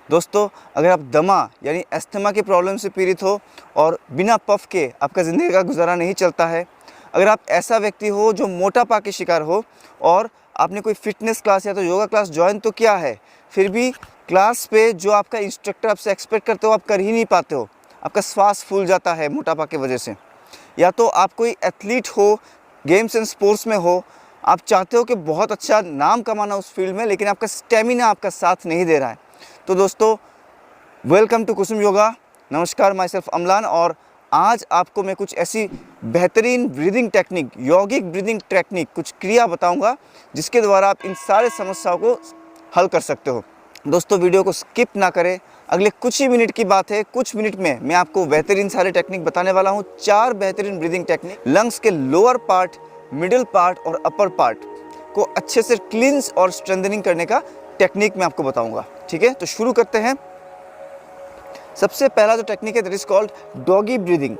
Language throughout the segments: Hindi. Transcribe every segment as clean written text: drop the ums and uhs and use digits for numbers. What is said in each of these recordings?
दोस्तों, अगर आप दमा यानी अस्थमा की प्रॉब्लम से पीड़ित हो और बिना पफ के आपका ज़िंदगी का गुजारा नहीं चलता है, अगर आप ऐसा व्यक्ति हो जो मोटापा के शिकार हो और आपने कोई फिटनेस क्लास या तो योगा क्लास ज्वाइन तो किया है, फिर भी क्लास पे जो आपका इंस्ट्रक्टर आपसे एक्सपेक्ट करते हो आप कर ही नहीं पाते हो, आपका श्वास फूल जाता है मोटापा की वजह से, या तो आप कोई एथलीट हो, गेम्स एंड स्पोर्ट्स में हो, आप चाहते हो कि बहुत अच्छा नाम कमाना उस फील्ड में, लेकिन आपका स्टेमिना आपका साथ नहीं दे रहा है, तो दोस्तों वेलकम टू कुसुम योगा। नमस्कार, माई सेल्फ अमलान। और आज आपको मैं कुछ ऐसी बेहतरीन ब्रीदिंग टेक्निक, यौगिक ब्रीदिंग टेक्निक, कुछ क्रिया बताऊंगा जिसके द्वारा आप इन सारे समस्याओं को हल कर सकते हो। दोस्तों, वीडियो को स्किप ना करें, अगले कुछ ही मिनट की बात है, कुछ मिनट में मैं आपको बेहतरीन सारे टेक्निक बताने वाला हूँ। 4 बेहतरीन ब्रीदिंग टेक्निक लंग्स के लोअर पार्ट, मिडिल पार्ट और अपर पार्ट को अच्छे से क्लींस और स्ट्रेंथनिंग करने का टेक्निक मैं आपको बताऊंगा। ठीक है, तो शुरू करते हैं। सबसे पहला जो टेक्निक है that is called doggy breathing.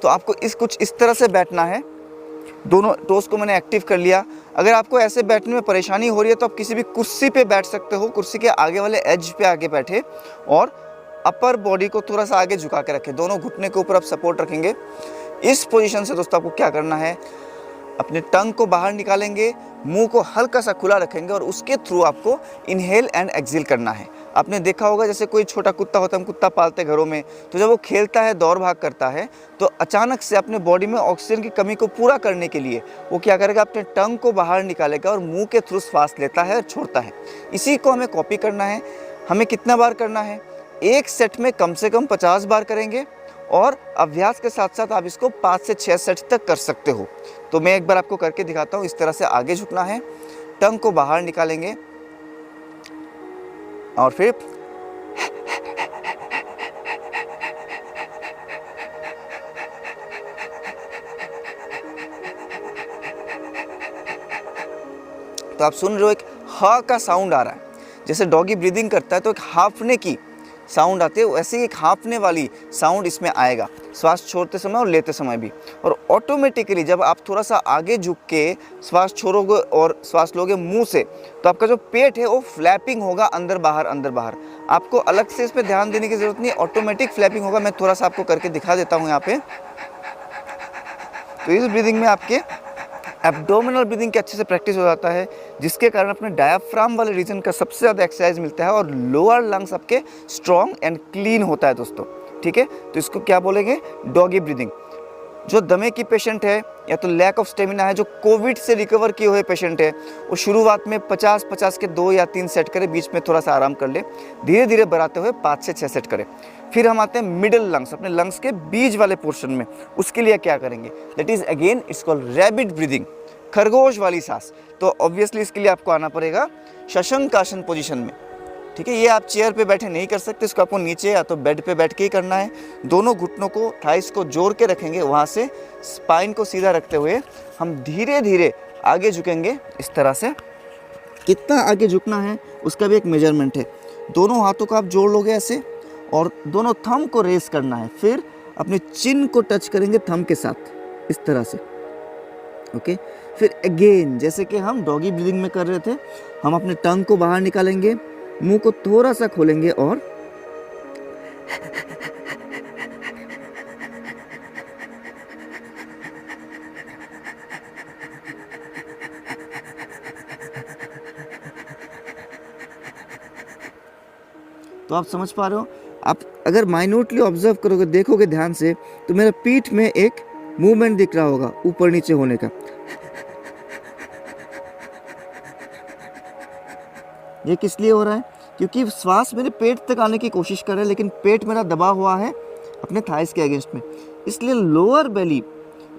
तो आपको कुछ इस तरह से बैठना है। दोनों टोस को मैंने एक्टिव कर लिया। अगर आपको ऐसे बैठने में परेशानी हो रही है तो आप किसी भी कुर्सी पे बैठ सकते हो। कुर्सी के आगे वाले एज पे आगे बैठे और अपर बॉडी को थोड़ा सा आगे झुका के रखें। दोनों घुटने के ऊपर आप सपोर्ट रखेंगे। इस पोजीशन से दोस्तों आपको क्या करना है, अपने टंग को बाहर निकालेंगे, मुंह को हल्का सा खुला रखेंगे और उसके थ्रू आपको इनहेल एंड एक्सहेल करना है। आपने देखा होगा जैसे कोई छोटा कुत्ता होता है, हम कुत्ता पालते हैं घरों में, तो जब वो खेलता है, दौड़ भाग करता है, तो अचानक से अपने बॉडी में ऑक्सीजन की कमी को पूरा करने के लिए वो क्या करेगा, अपने टंग को बाहर निकालेगा और मुंह के थ्रू श्वास लेता है और छोड़ता है। इसी को हमें कॉपी करना है। हमें कितना बार करना है, एक सेट में कम से कम 50 बार करेंगे और अभ्यास के साथ साथ आप इसको 5 से 6 सेट तक कर सकते हो। तो मैं एक बार आपको करके दिखाता हूँ। इस तरह से आगे झुकना है, टंग को बाहर निकालेंगे और फिर तो आप सुन रहे हो एक ह का साउंड आ रहा है। जैसे डॉगी ब्रीदिंग करता है तो एक हाफने की साउंड आती है, वैसे ही एक हाफने वाली साउंड इसमें आएगा, श्वास छोड़ते समय और लेते समय भी। और ऑटोमेटिकली जब आप थोड़ा सा आगे झुक के श्वास छोड़ोगे और श्वास लोगे मुंह से, तो आपका जो पेट है वो फ्लैपिंग होगा, अंदर बाहर अंदर बाहर। आपको अलग से इस पर ध्यान देने की जरूरत नहीं, ऑटोमेटिक फ्लैपिंग होगा। मैं थोड़ा सा आपको करके दिखा देता हूँ यहाँ पे। तो इस ब्रीदिंग में आपके एब्डोमिनल ब्रीदिंग के अच्छे से प्रैक्टिस हो जाता है, जिसके कारण अपने डायाफ्राम वाले रीजन का सबसे ज़्यादा एक्सरसाइज मिलता है और लोअर लंग्स आपके स्ट्रॉन्ग एंड क्लीन होता है दोस्तों। ठीक है, तो इसको क्या बोलेंगे, डॉगी ब्रीदिंग। जो दमे की पेशेंट है या तो लैक ऑफ स्टेमिना है, जो कोविड से रिकवर किए हुए पेशेंट है, वो शुरुआत में 50-50 के 2 या 3 सेट करे, बीच में थोड़ा सा आराम कर ले, धीरे धीरे बढ़ाते हुए 5 से 6 सेट करें। फिर हम आते हैं मिडिल लंग्स, अपने लंग्स के बीच वाले पोर्शन में। उसके लिए क्या करेंगे, that is again it's called rabbit breathing, खरगोश वाली सांस। तो ऑब्वियसली इसके लिए आपको आना पड़ेगा शशंकासन पोजीशन में। ठीक है, ये आप चेयर पे बैठे नहीं कर सकते, इसको आपको नीचे या तो बेड पे बैठ के ही करना है। दोनों घुटनों को, थाइस को जोड़ के रखेंगे, वहाँ से स्पाइन को सीधा रखते हुए हम धीरे धीरे आगे झुकेंगे। इस तरह से कितना आगे झुकना है उसका भी एक मेजरमेंट है। दोनों हाथों को आप जोड़ लोगे ऐसे और दोनों थंब को रेस करना है। फिर अपने चिन को टच करेंगे थंब के साथ, इस तरह से। ओके, फिर अगेन जैसे कि हम डॉगी ब्रीदिंग में कर रहे थे, हम अपने टंग को बाहर निकालेंगे, मुंह को थोड़ा सा खोलेंगे और तो आप समझ पा रहे हो। आप अगर माइन्यूटली ऑब्जर्व करोगे, देखोगे ध्यान से, तो मेरे पीठ में एक मूवमेंट दिख रहा होगा ऊपर नीचे होने का। ये किस लिए हो रहा है, क्योंकि श्वास मेरे पेट तक आने की कोशिश कर रहा है, लेकिन पेट मेरा दबा हुआ है अपने थाइस के अगेंस्ट में। इसलिए लोअर बेली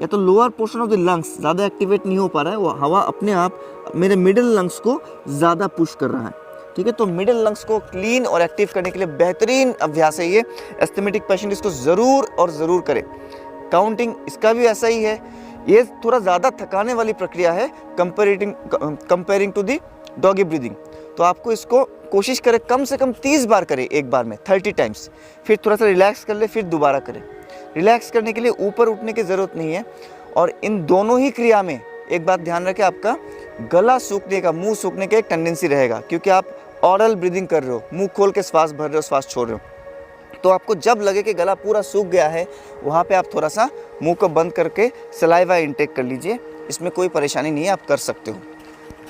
या तो lower portion of the lungs ज़्यादा एक्टिवेट नहीं हो पा रहा है। वो हवा अपने आप मेरे मिडिल लंग्स को ज़्यादा पुश कर रहा है। ठीक है, तो मिडिल लंग्स को क्लीन और एक्टिव करने के लिए बेहतरीन अभ्यास है ये। एस्थमेटिक पेशेंट इसको ज़रूर और ज़रूर करें। काउंटिंग इसका भी ऐसा ही है। ये थोड़ा ज़्यादा थकाने वाली प्रक्रिया है comparing to the doggy breathing. तो आपको इसको कोशिश करें कम से कम 30 बार करें एक बार में, 30 टाइम्स। फिर थोड़ा सा रिलैक्स कर ले, फिर दोबारा करें। रिलैक्स करने के लिए ऊपर उठने की ज़रूरत नहीं है। और इन दोनों ही क्रिया में एक बात ध्यान रखें, आपका गला सूखने का, मुंह सूखने का एक टेंडेंसी रहेगा, क्योंकि आप ऑरल ब्रीदिंग कर रहे हो, मुंह खोल के श्वास भर रहे हो, श्वास छोड़ रहे हो, तो आपको जब लगे कि गला पूरा सूख गया है, वहाँ पे आप थोड़ा सा मुंह को बंद करके सलाइवा इंटेक कर लीजिए। इसमें कोई परेशानी नहीं है, आप कर सकते हो।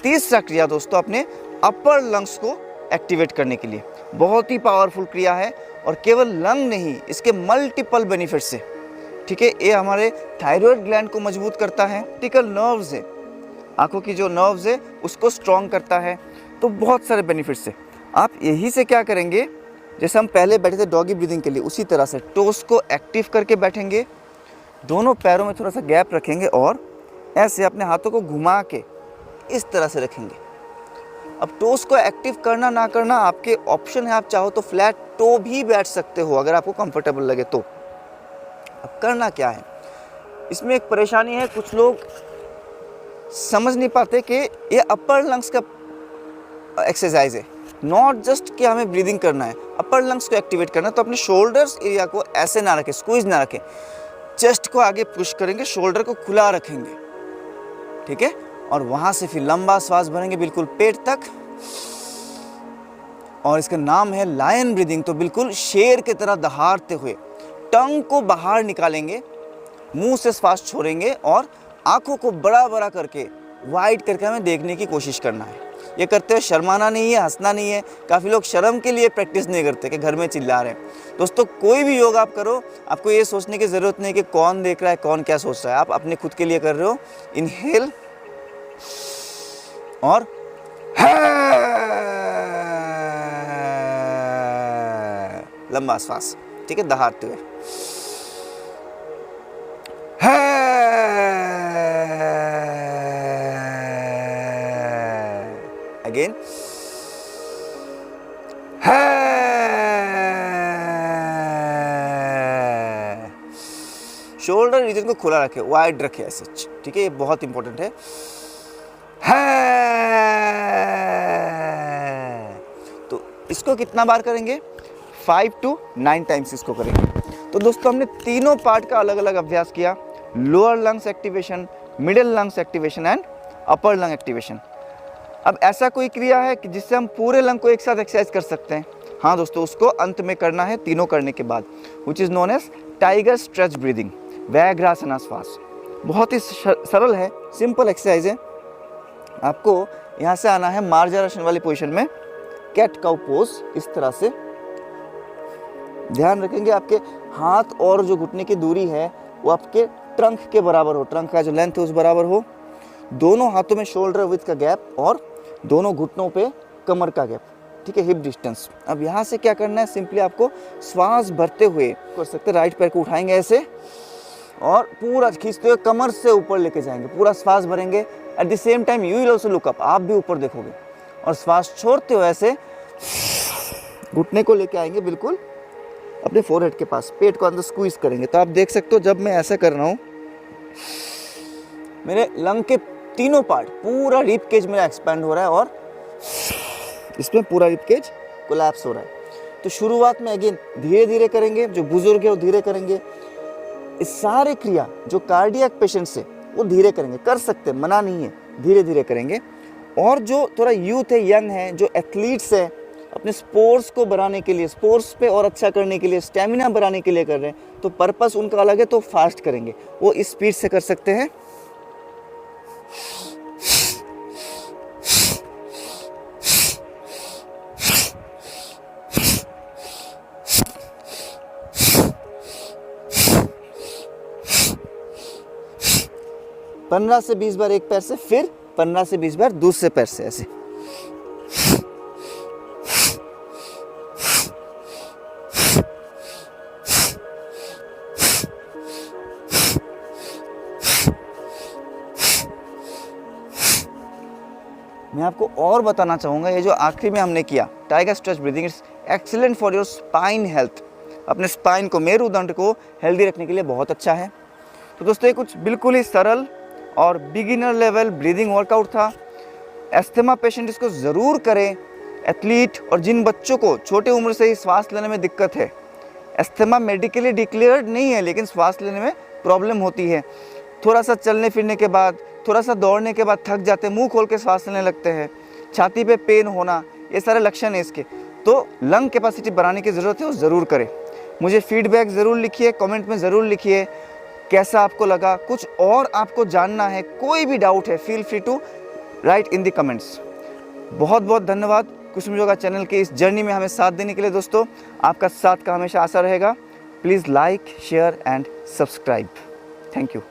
तीसरा क्रिया दोस्तों अपने अपर लंग्स को एक्टिवेट करने के लिए, बहुत ही पावरफुल क्रिया है और केवल लंग नहीं, इसके मल्टीपल बेनिफिट्स है। ठीक है, ये हमारे थायराइड ग्लैंड को मजबूत करता है, ऑप्टिकल नर्व्स है, आंखों की जो नर्व्स है उसको स्ट्रॉन्ग करता है, तो बहुत सारे बेनिफिट्स है। आप यही से क्या करेंगे, जैसे हम पहले बैठे थे डॉगी ब्रीदिंग के लिए, उसी तरह से टोस को एक्टिव करके बैठेंगे, दोनों पैरों में थोड़ा सा गैप रखेंगे और ऐसे अपने हाथों को घुमा के इस तरह से रखेंगे। अब टोस को एक्टिव करना ना करना आपके ऑप्शन है, आप चाहो तो फ्लैट टो भी बैठ सकते हो अगर आपको कंफर्टेबल लगे तो। अब करना क्या है, इसमें एक परेशानी है, कुछ लोग समझ नहीं पाते कि ये अपर लंग्स का एक्सरसाइज है, नॉट जस्ट कि हमें ब्रीदिंग करना है, अपर लंग्स को एक्टिवेट करना है। तो अपने शोल्डर्स एरिया को ऐसे ना रखें, स्क्वीज ना रखें, चेस्ट को आगे पुश करेंगे, शोल्डर को खुला रखेंगे, ठीक है, और वहां से फिर लंबा श्वास भरेंगे बिल्कुल पेट तक, और इसका नाम है लायन ब्रीदिंग। तो बिल्कुल शेर की तरह दहाड़ते हुए टंग को बाहर निकालेंगे, मुंह से श्वास छोड़ेंगे और आंखों को बड़ा बड़ा करके वाइड करके हमें देखने की कोशिश करना है। ये करते हुए शर्माना नहीं है, हंसना नहीं है। काफ़ी लोग शर्म के लिए प्रैक्टिस नहीं करते कि घर में चिल्ला रहे हैं। दोस्तों कोई भी योग आप करो, आपको ये सोचने की ज़रूरत नहीं कि कौन देख रहा है, कौन क्या सोच रहा है, आप अपने खुद के लिए कर रहे हो। इनहेल और लंबा श्वास, ठीक है, दहाड़ते हुए। अगेन, शोल्डर रीजन को खुला रखे, वाइड रखे ऐसे, ठीक है, ये बहुत इंपॉर्टेंट है। तो इसको कितना बार करेंगे, 5 to 9 टाइम्स इसको करेंगे। तो दोस्तों हमने तीनों पार्ट का अलग अलग अभ्यास किया, lower lungs activation, middle lungs activation and upper lung activation. अब ऐसा कोई क्रिया है कि जिससे हम पूरे लंग को एक साथ एक्सरसाइज कर सकते हैं? हाँ दोस्तों, उसको अंत में करना है तीनों करने के बाद, which is known as tiger stretch breathing, व्याघ्रासना श्वास। बहुत ही सरल है, सिंपल एक्सरसाइज है। आपको यहाँ से आना है मार्जारासन वाली पोजीशन में, कैट काउ पोज, इस तरह से। ध्यान रखेंगे आपके हाथ और जो घुटने की दूरी है वो आपके ट्रंक के बराबर हो, ट्रंक का जो लेंथ है उस बराबर हो। दोनों हाथों में शोल्डर विड्थ का गैप और दोनों घुटनों पे कमर का गैप, ठीक है, हिप डिस्टेंस। अब यहाँ से क्या करना है, सिंपली आपको श्वास भरते हुए कर सकते हैं, राइट पैर को उठाएंगे ऐसे और पूरा खींचते हुए कमर से ऊपर लेके जाएंगे, पूरा श्वास भरेंगे। At the same time you will also look up, आप भी ऊपर देखोगे और श्वास छोड़ते हुए ऐसे घुटने को लेके आएंगे बिल्कुल अपने फोरहेड के पास, पेट को अंदर स्क्वीज करेंगे। तो आप देख सकते हो जब मैं ऐसा कर रहा हूँ, मेरे लंग के तीनों पार्ट, पूरा रिब केज मेरा एक्सपैंड हो रहा है और इसमें पूरा रिब केज कोलैप्स हो रहा है। तो शुरुआत में अगेन धीरे धीरे करेंगे, जो बुजुर्ग है वो धीरे करेंगे। इस सारे क्रिया जो कार्डियक पेशेंट्स है वो धीरे करेंगे, कर सकते हैं, मना नहीं है, धीरे धीरे करेंगे। और जो थोड़ा यूथ है, यंग है, जो एथलीट्स है, अपने स्पोर्ट्स को बढ़ाने के लिए, स्पोर्ट्स पे और अच्छा करने के लिए, स्टेमिना बढ़ाने के लिए कर रहे हैं, तो पर्पस उनका अलग है, तो फास्ट करेंगे, वो इस स्पीड से कर सकते हैं। पंद्रह से 20 बार एक पैर से, फिर 15 से 20 बार दूसरे पैर से, ऐसे। मैं आपको और बताना चाहूँगा, ये जो आखिरी में हमने किया tiger stretch breathing, it's excellent for your spine health. अपने स्पाइन को, मेरुदंड को हेल्दी रखने के लिए बहुत अच्छा है। तो दोस्तों ये कुछ बिल्कुल ही सरल और बिगिनर लेवल ब्रीदिंग वर्कआउट था। एस्थमा पेशेंट इसको ज़रूर करें, एथलीट और जिन बच्चों को छोटे उम्र से ही सांस लेने में दिक्कत है। एस्थमा मेडिकली डिक्लेयर्ड नहीं है, लेकिन सांस लेने में प्रॉब्लम होती है। थोड़ा सा चलने फिरने के बाद, थोड़ा सा दौड़ने के बाद थक जाते हैं, मुंह खोल के सांस लेने लगते हैं, छाती पे पेन होना, ये सारे लक्षण है इसके, तो लंग कैपेसिटी बढ़ाने की ज़रूरत है, वो ज़रूर करें। मुझे फीडबैक ज़रूर लिखिए, कमेंट में ज़रूर लिखिए कैसा आपको लगा, कुछ और आपको जानना है, कोई भी डाउट है, feel free to write in the comments. बहुत बहुत धन्यवाद कुसुम योगा चैनल के इस जर्नी में हमें साथ देने के लिए। दोस्तों, आपका साथ का हमेशा आशा रहेगा। Please like, share and subscribe. Thank you.